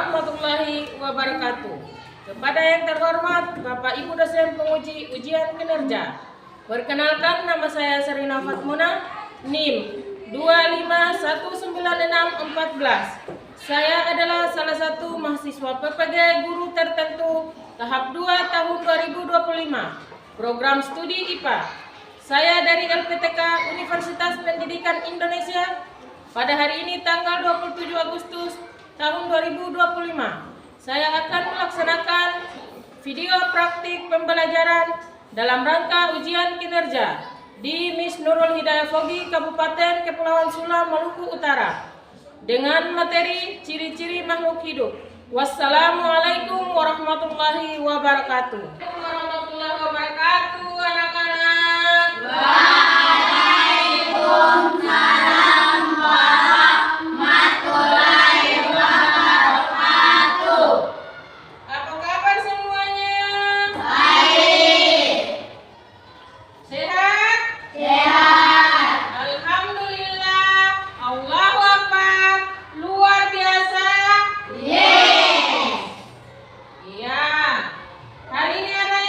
warahmatullahi wabarakatuh. Kepada yang terhormat Bapak Ibu dosen penguji ujian kinerja. Perkenalkan, nama saya Serina Fatmona, NIM 2519614. Saya adalah salah satu mahasiswa PPG Guru Tertentu tahap 2 tahun 2025, program studi IPA. Saya dari LPTK Universitas Pendidikan Indonesia. Pada hari ini tanggal 27 Agustus tahun 2025, saya akan melaksanakan video praktik pembelajaran dalam rangka ujian kinerja di Miss Nurul Hidayah Fogi, Kabupaten Kepulauan Sula, Maluku Utara, dengan materi ciri-ciri makhluk hidup. Wassalamualaikum warahmatullahi wabarakatuh. Warahmatullahi wabarakatuh, anak-anak. Waalaikumsalam warahmatullahi wabarakatuh. Apa kabar semuanya? Baik. Sehat? Sehat. Alhamdulillah. Allahu Akbar. Luar biasa. Iya. Hari ini ada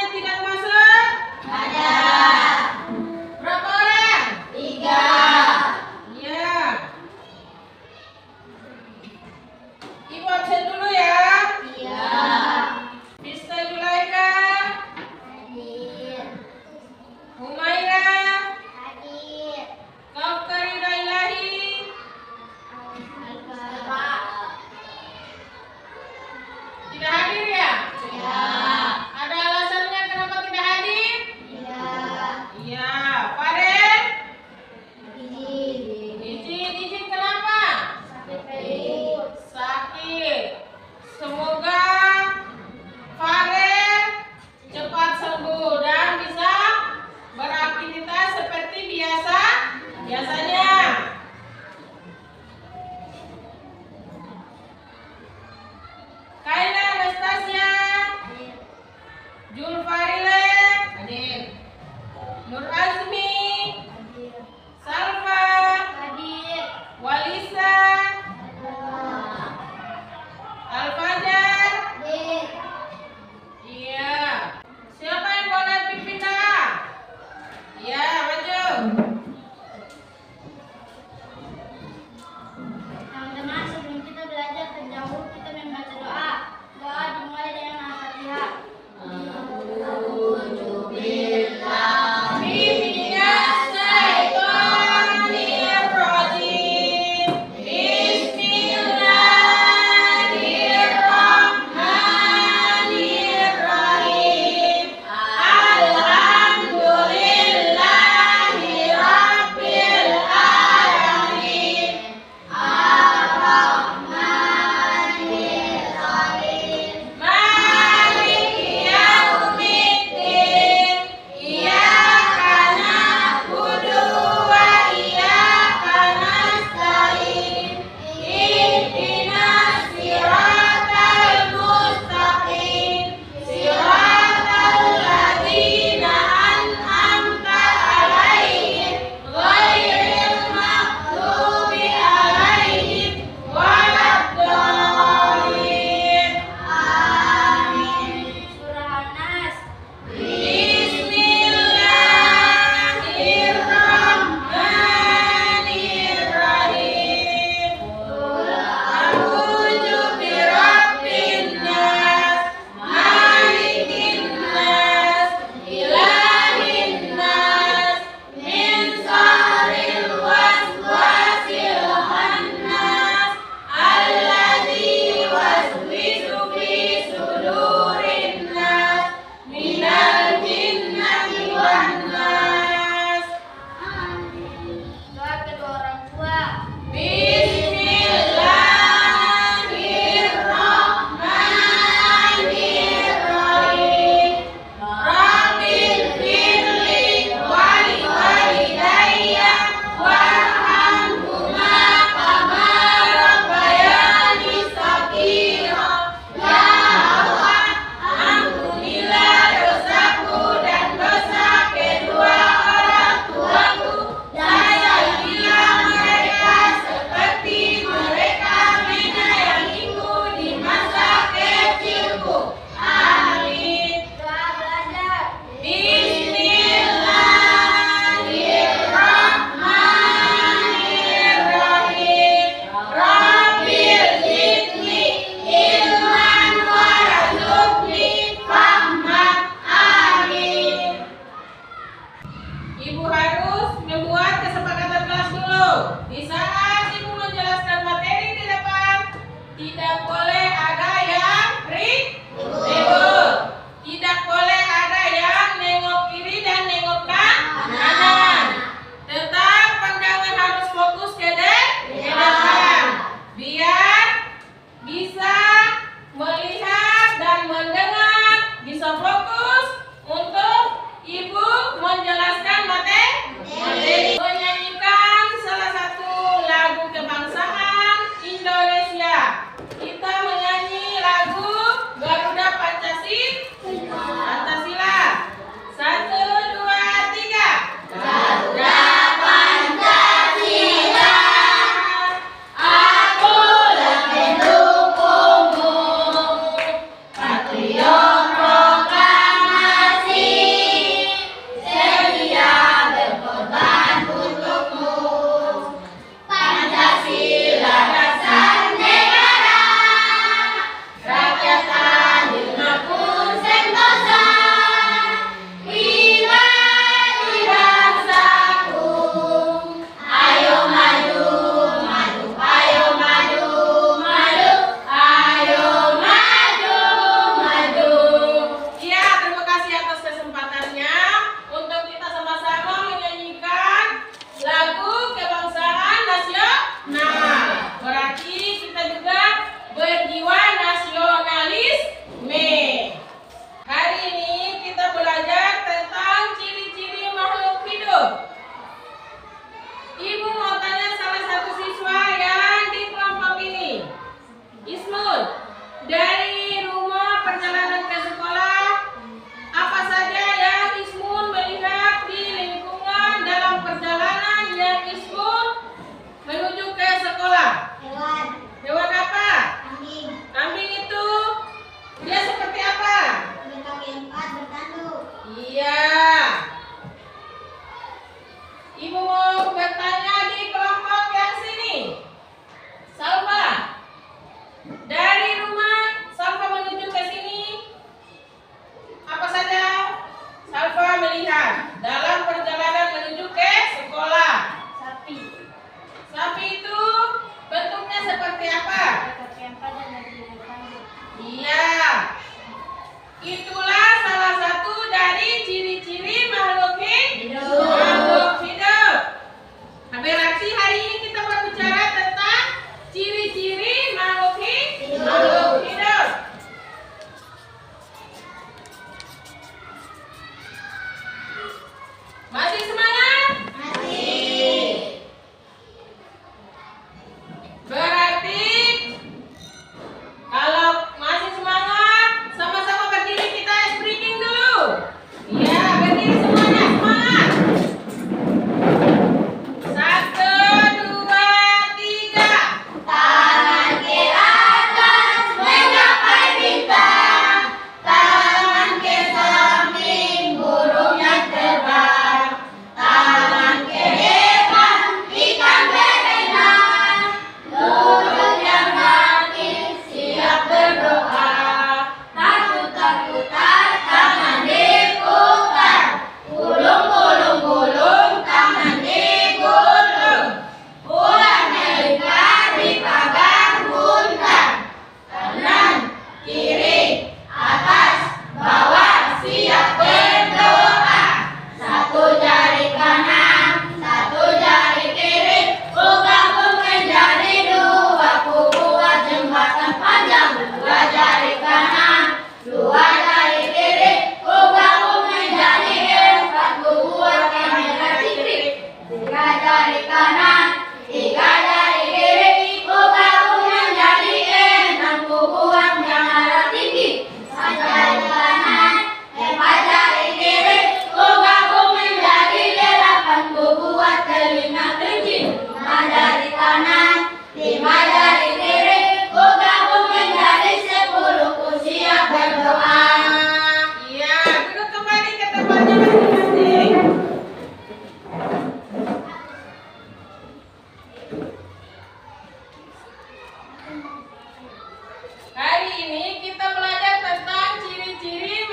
Hari ini kita belajar tentang ciri-ciri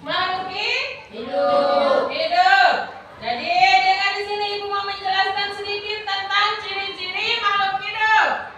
makhluk hidup. Jadi dengan di sini Ibu mau menjelaskan sedikit tentang ciri-ciri makhluk hidup.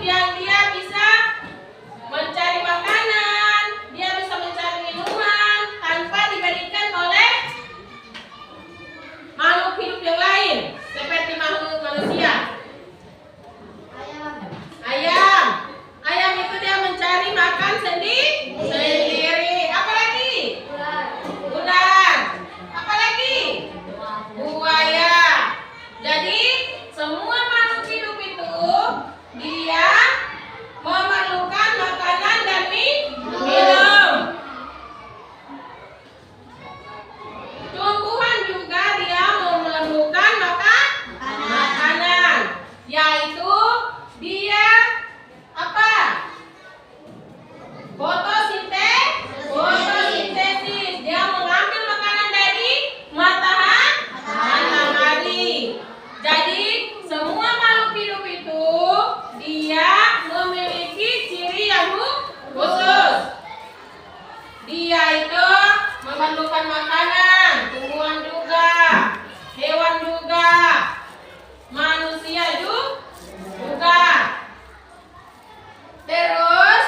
yang dia bisa mencari makanan, dia bisa mencari minuman tanpa diberikan oleh makhluk hidup yang lain seperti makhluk manusia. Ayam itu dia mencari makan sendiri. Apalagi? Ular. Apalagi? Buaya. Jadi semua makhluk hidup itu dia memerlukan makanan dan minum. Tumbuhan juga dia memerlukan makanan, yaitu dia apa? Fotosintesis. Dia mengambil makanan dari matahari. Jadi semua makhluk hidup itu dia memiliki ciri yang khusus. Dia itu memerlukan makanan, tumbuhan juga, hewan juga, manusia juga. Terus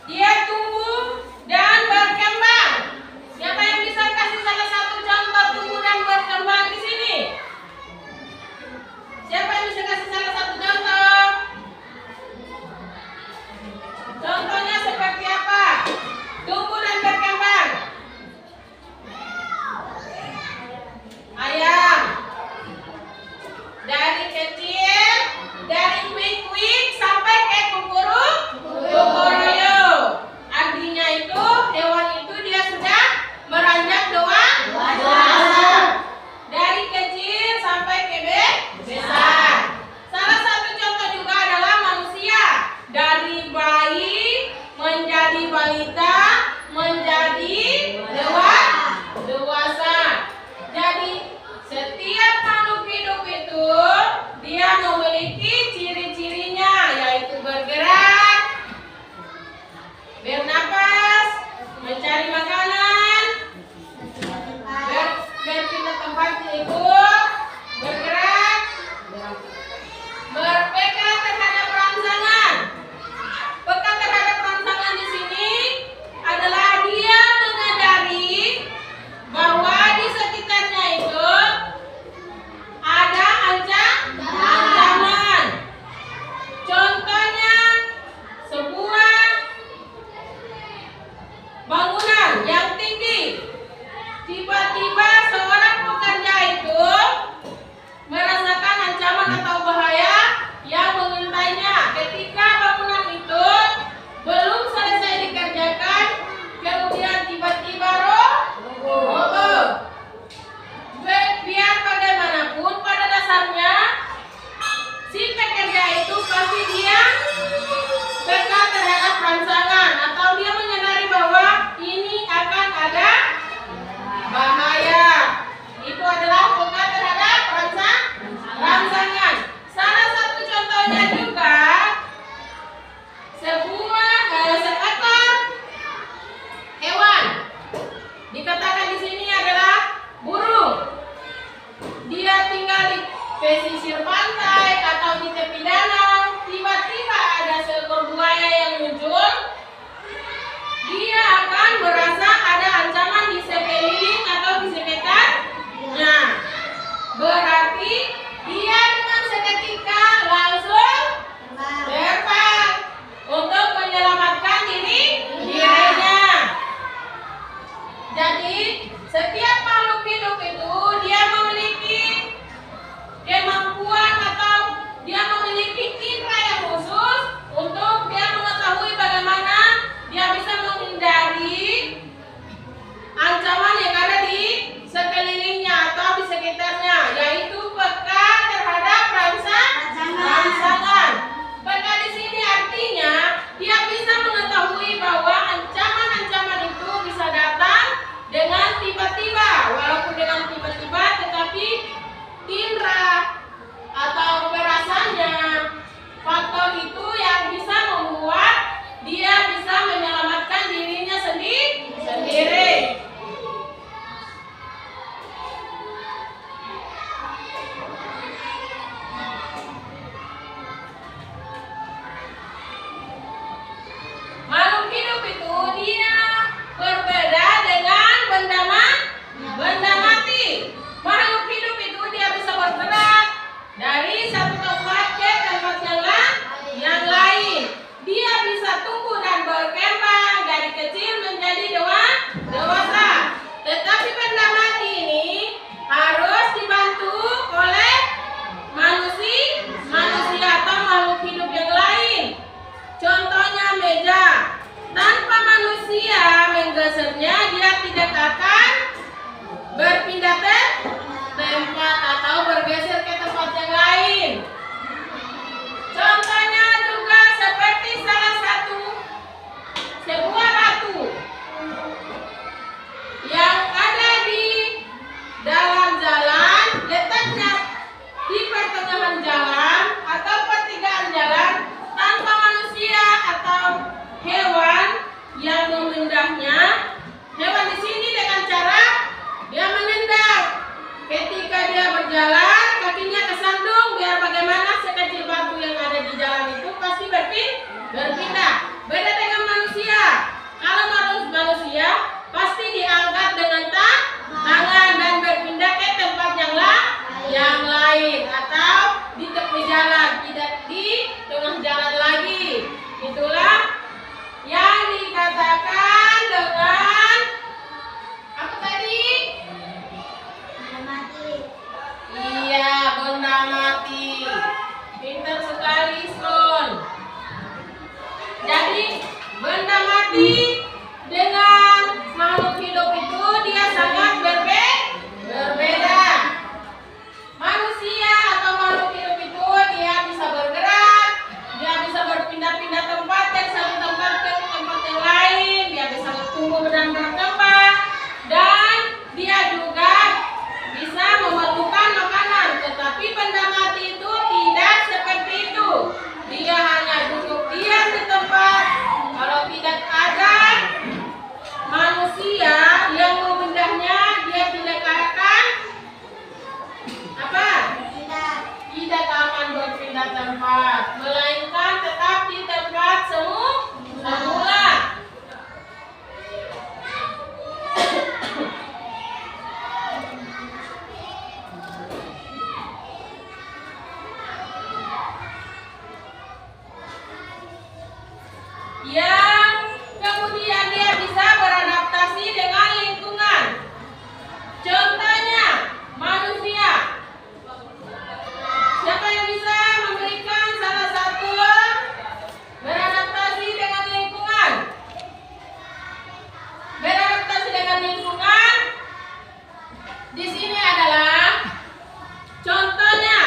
dia tumbuh dan berkembang. Siapa yang bisa kasih salah satu contoh tumbuh dan berkembang di sini? Siapa yang bisa kasih salah satu contoh? Contohnya seperti apa? Tumbuh dan berkembang. Ayam. Dari kecil, dari kuik-kuik sampai ke kukuroyo. Artinya itu hewan itu dia sudah beranjak dewasa. Dari kecil sampai ke besar. Salah satu contoh juga adalah manusia. Dari bayi menjadi balita, menjadi dewasa. Jadi setiap makhluk hidup itu dia memiliki ciri-cirinya, yaitu bergerak, bernapas, mencari makanan, berpindah tempat hidup, bergerak, berpegang terhadap rangsangan. Peka terhadap rangsangan di sini adalah dia menyadari bahwa di sekitarnya itu ada ancaman. Contohnya sebuah bangunan yang tinggi. Tiba-tiba seorang pekerja itu merasakan ancaman atau bahaya yang mengintainya. Ketika bangunan itu belum selesai dikerjakan, kemudian tiba-tiba roboh. Biar bagaimanapun pada dasarnya si pekerja itu pasti dia peka terhadap rangsangan atau dia menyadari bahwa ini akan ada bahaya. Itu adalah peka terhadap rangsangan. Salah satu contohnya juga seekor hewan. Dikatakan di sini adalah burung. Dia tinggal di pesisir pantai atau di tepi danau. Tiba-tiba ada seekor buaya yang muncul. Dia akan merasa ada ancaman di sekeliling atau di sekitarnya. Berarti dia dengan seketika langsung terbang untuk menyelamatkan dirinya. Jadi setiap makhluk hidup itu dia memiliki kemampuan atau memundahnya, hewan di sini dengan cara dia menendang. Ketika dia berjalan, kakinya kesandung, biar bagaimana sekecil batu yang ada di jalan itu pasti berpindah. Beda dengan manusia. Kalau manusia pasti diangkat dengan tangan dan berpindah ke tempat yang lain atau di tepi jalan, tidak di tengah jalan lagi. Itulah yang dikatakan dengan apa tadi? Iya, benda mati. Pintar sekali, Son. Jadi, benda mati dengan makhluk hidup itu dia sangat berbeda. Manusia atau makhluk hidup itu dia bisa bergerak, dia bisa berpindah-pindah tempat dari satu tempat ke tempat yang lain, dia bisa bertumbuh dan berkembang, dan dia juga bisa memerlukan makanan. Tetapi benda mati itu tidak seperti itu. Dia hanya duduk diam di tempat. Kalau tidak ada manusia yang memindahnya, dia tidak akan apa? Tidak akan berpindah tempat, melainkan tetap di tempat semula. Yang kemudian dia bisa beradaptasi dengan lingkungan. Contohnya manusia. Siapa yang bisa memberikan salah satu beradaptasi dengan lingkungan? Beradaptasi dengan lingkungan di sini adalah contohnya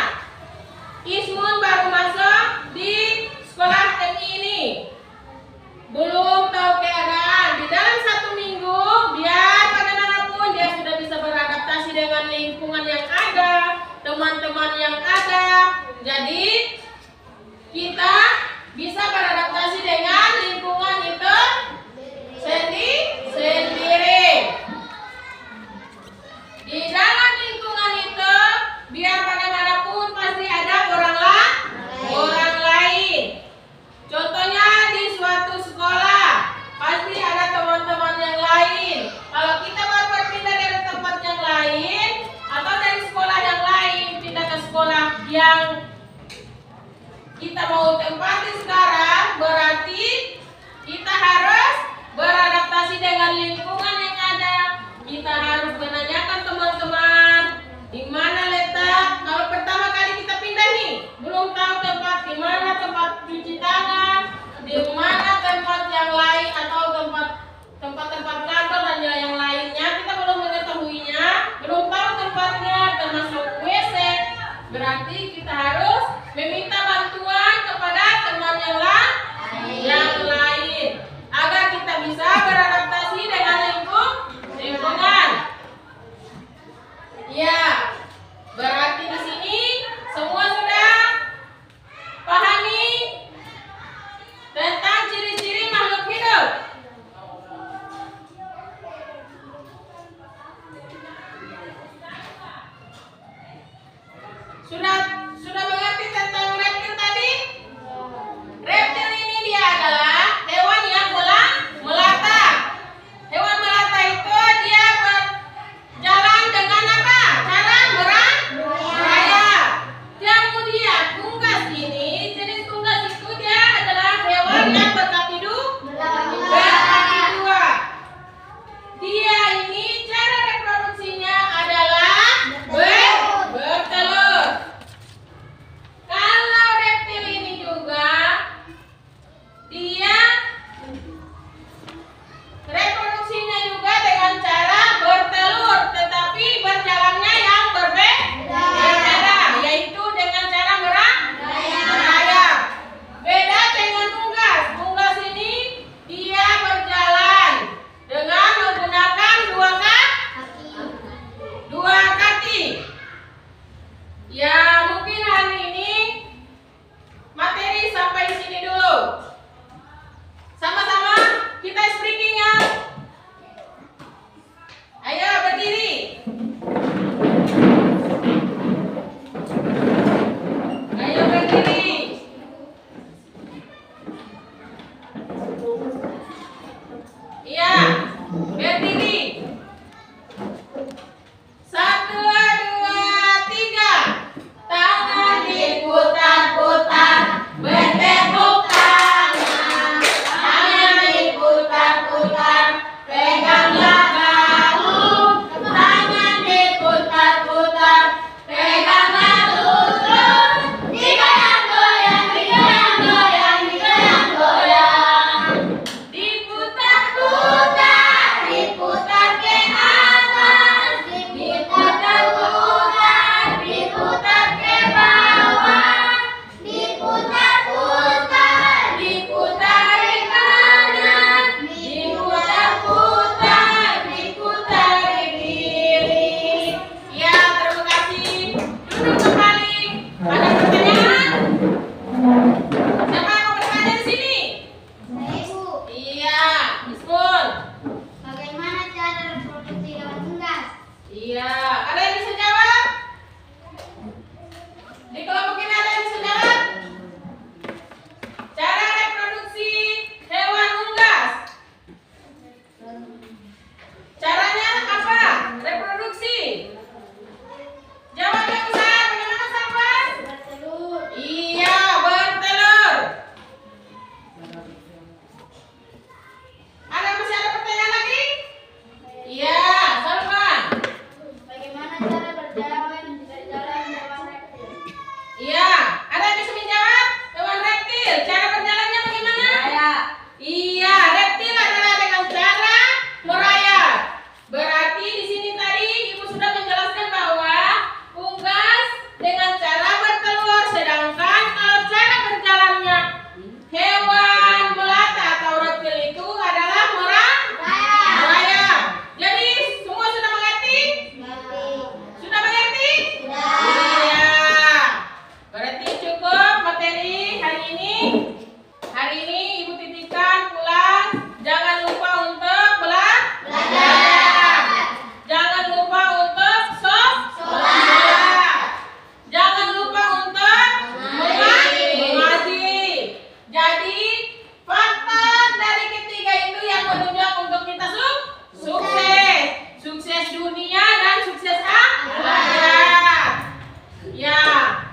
Ismun baru masuk di sekolah TNI ini. Belum tahu keadaan. Di dalam 1 minggu, biar bagaimanapun dia sudah bisa beradaptasi dengan lingkungan yang ada, teman-teman yang ada. Jadi, kita bisa beradaptasi dengan lingkungan itu sendiri. Di dalam lingkungan itu, biar bagaimanapun pasti ada orang lain. Contohnya di suatu sekolah, pasti ada teman-teman yang lain. Kalau kita baru berpindah dari tempat yang lain atau dari sekolah yang lain, pindah ke sekolah yang kita mau tempati sekarang, berarti kita harus beradaptasi dengan lingkungan yang ada. Kita harus menanyakan teman-teman di mana letak. Kalau pertama kali kita pindah nih, belum tahu tempat di mana tempat cuci tangan, di mana tempat yang lain atau tempat-tempat kantor dan yang lainnya, kita belum mengetahuinya, belum tahu tempatnya, termasuk WC. Berarti kita harus meminta bantuan kepada teman yang lain agar kita bisa beradaptasi dengan lingkungan. Ya, berarti di sini semua sudah pahami tentang ciri-ciri makhluk hidup. Sudah mengerti tentang reptil tadi? Reptil ini dia adalah hewan yang melata. Hewan melata itu dia berjalan dengan apa? Cara berayap. Kemudian unggas ini, jenis unggas itu dia adalah hewan yang berkaki dua. Dia ini cara reproduksinya adalah bertelur.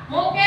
Mungkin